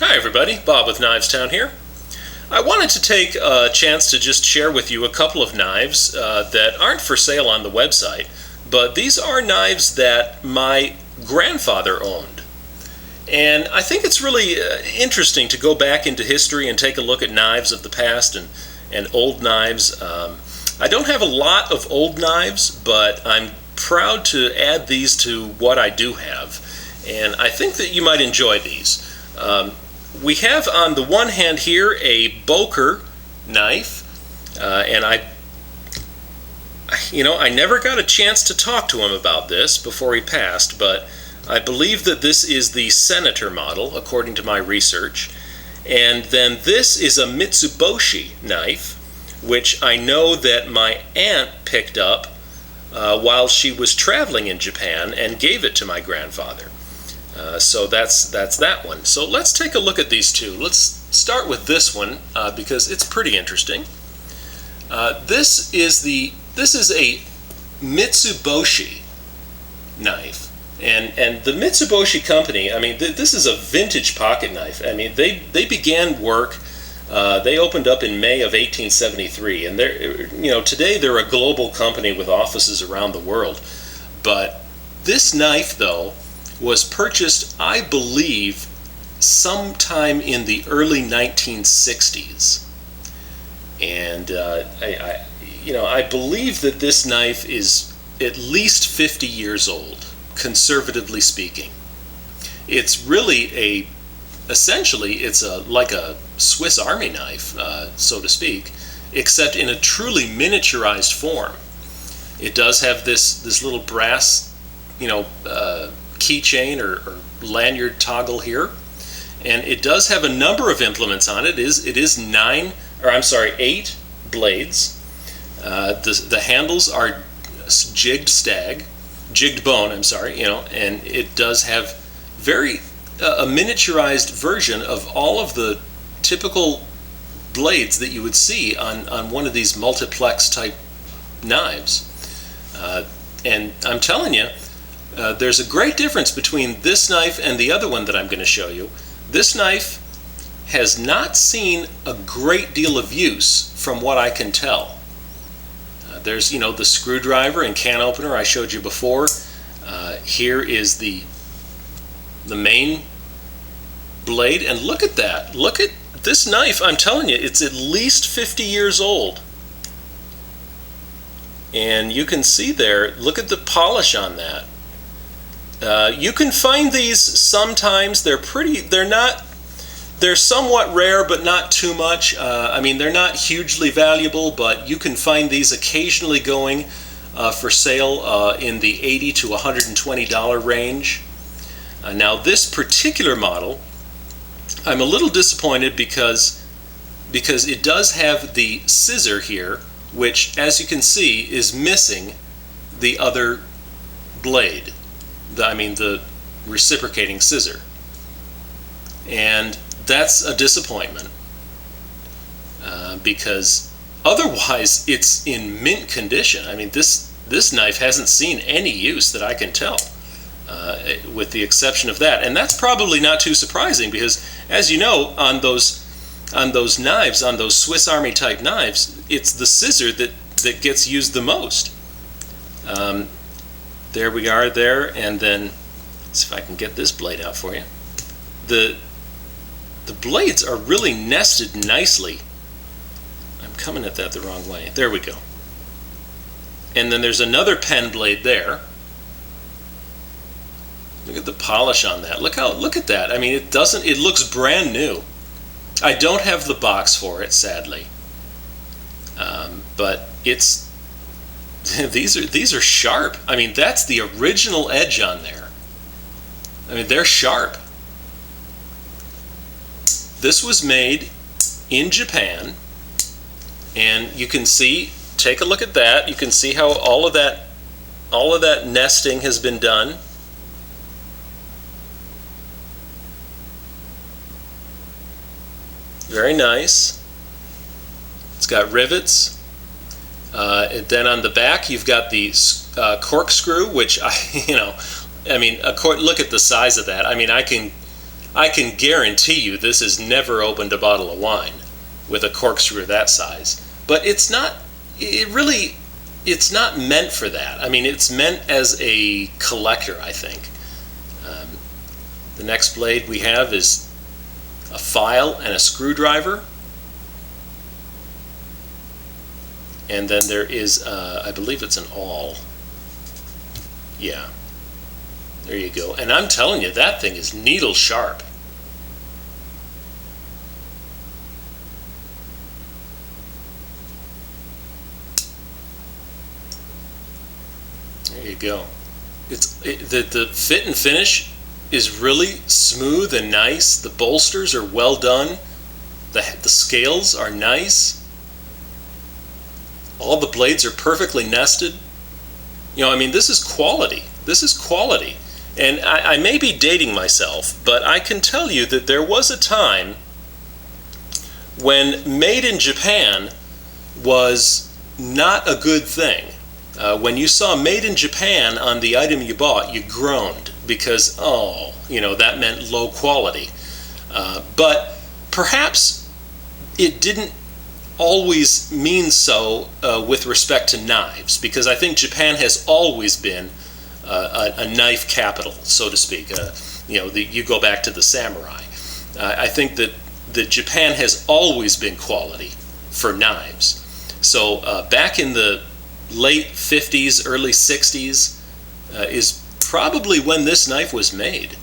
Hi everybody, Bob with Knives Town here. I wanted to take a chance to just share with you a couple of knives that aren't for sale on the website, but these are knives that my grandfather owned. And I think it's really interesting to go back into history and take a look at knives of the past and old knives. I don't have a lot of old knives, but I'm proud to add these to what I do have. And I think that you might enjoy these. We have on the one hand here a Boker knife, and I never got a chance to talk to him about this before he passed, but I believe that this is the Senator model, according to my research. And then this is a Mitsuboshi knife, which I know that my aunt picked up while she was traveling in Japan and gave it to my grandfather. So that's that one. So let's take a look at these two. Let's start with this one because it's pretty interesting. This is a Mitsuboshi knife, and the Mitsuboshi company. I mean, this is a vintage pocket knife. I mean, they began work. They opened up in May of 1873, and today they're a global company with offices around the world. But this knife, though, was purchased, I believe, sometime in the early 1960s. And I believe that this knife is at least 50 years old, conservatively speaking. It's really essentially it's like a Swiss Army knife, so to speak, except in a truly miniaturized form. It does have this little brass, keychain or lanyard toggle here, and it does have a number of implements on it. It is 8 blades. The handles are jigged bone. And it does have a miniaturized version of all of the typical blades that you would see on one of these multiplex type knives. And I'm telling you, there's a great difference between this knife and the other one that I'm going to show you. This knife has not seen a great deal of use from what I can tell. There's the screwdriver and can opener I showed you before. Here is the main blade, and look at that. Look at this knife. I'm telling you, it's at least 50 years old. And you can see there, look at the polish on that. You can find these sometimes. They're somewhat rare, but not too much. They're not hugely valuable, but you can find these occasionally going for sale in the $80 to $120 range. Now, this particular model, I'm a little disappointed because it does have the scissor here, which, as you can see, is missing the other blade. The reciprocating scissor. And that's a disappointment because otherwise it's in mint condition. This knife hasn't seen any use that I can tell, with the exception of that. And that's probably not too surprising because, as you know, on those knives, on those Swiss Army type knives, it's the scissor that gets used the most. There we are there, and then let's see if I can get this blade out for you. The blades are really nested nicely. I'm coming at that the wrong way. There we go. And then there's another pen blade there. Look at the polish on that. Look at that. It looks brand new. I don't have the box for it, sadly. But it's these are sharp. That's the original edge on there. They're sharp. This was made in Japan, and you can see, take a look at that. You can see how all of that nesting has been done. Very nice. It's got rivets. And then on the back, you've got the corkscrew, which look at the size of that. I can guarantee you this has never opened a bottle of wine with a corkscrew that size. But it's not meant for that. I mean, it's meant as a collector, I think. The next blade we have is a file and a screwdriver. And then there is, I believe it's an awl. Yeah, there you go. And I'm telling you, that thing is needle sharp. There you go. The fit and finish is really smooth and nice. The bolsters are well done. The scales are nice. All the blades are perfectly nested. You know, I mean, this is quality. This is quality. And I may be dating myself, but I can tell you that there was a time when made in Japan was not a good thing. When you saw made in Japan on the item you bought, you groaned because, oh, you know, that meant low quality. But perhaps it didn't always mean so with respect to knives, because I think Japan has always been a knife capital, so to speak. You know, you go back to the samurai. I think that Japan has always been quality for knives. So back in the late 50s, early 60s is probably when this knife was made.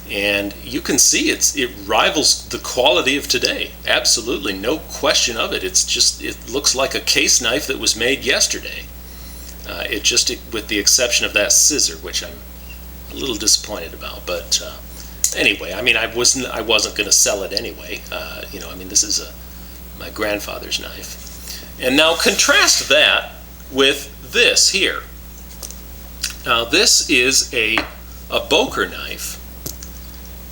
And you can see it rivals the quality of today. Absolutely, no question of it. It looks like a case knife that was made yesterday. With the exception of that scissor, which I'm a little disappointed about. But anyway, I mean, I wasn't going to sell it anyway. You know, I mean, this is my grandfather's knife. And now contrast that with this here. Now this is a Boker knife,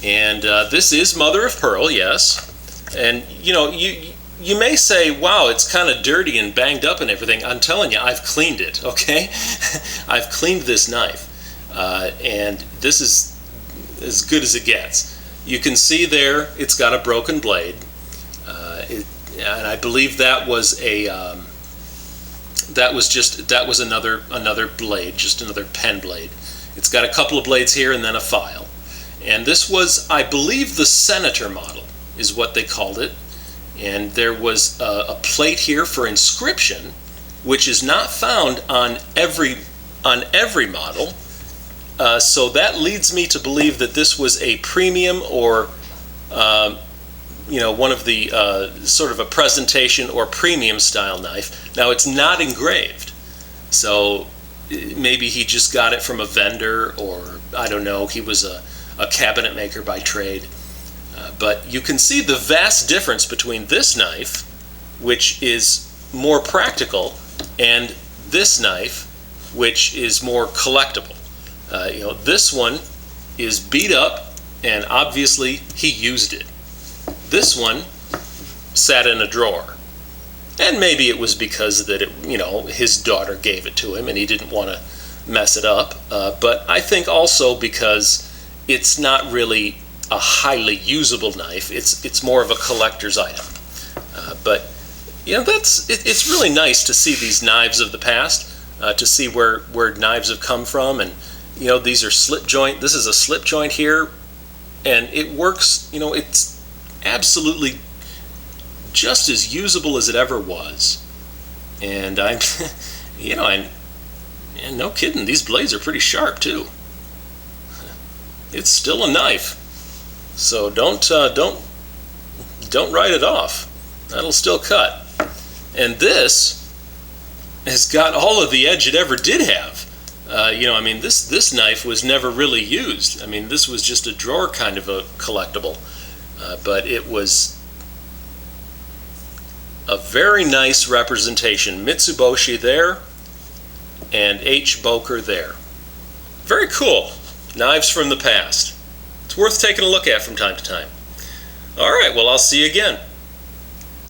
and this is mother of pearl, yes. And you know, you may say, wow, it's kind of dirty and banged up and everything. I'm telling you, I've cleaned it, okay? I've cleaned this knife, and this is as good as it gets. You can see there it's got a broken blade, and I believe that was another blade, just another pen blade. It's got a couple of blades here and then a file. And this was, I believe, the Senator model is what they called it. And there was a plate here for inscription, which is not found on every model. So that leads me to believe that this was a premium or you know, one of the sort of a presentation or premium style knife. Now it's not engraved, so maybe he just got it from a vendor, or I don't know, he was a cabinet maker by trade. But you can see the vast difference between this knife, which is more practical, and this knife, which is more collectible. You know, this one is beat up, and obviously he used it. This one sat in a drawer, and maybe it was because that you know, his daughter gave it to him and he didn't want to mess it up. But I think also because it's not really a highly usable knife. It's more of a collector's item. But you know, it's really nice to see these knives of the past, to see where knives have come from, and you know, these are slip joint. This is a slip joint here, and it works. You know, it's absolutely just as usable as it ever was. And I'm, you know, and no kidding, these blades are pretty sharp too. It's still a knife, so don't write it off. That'll still cut. And this has got all of the edge it ever did have. You know, I mean, this knife was never really used. I mean, this was just a drawer kind of a collectible. But it was a very nice representation. Mitsuboshi there, and H. Boker there. Very cool. Knives from the past. It's worth taking a look at from time to time. All right, well, I'll see you again.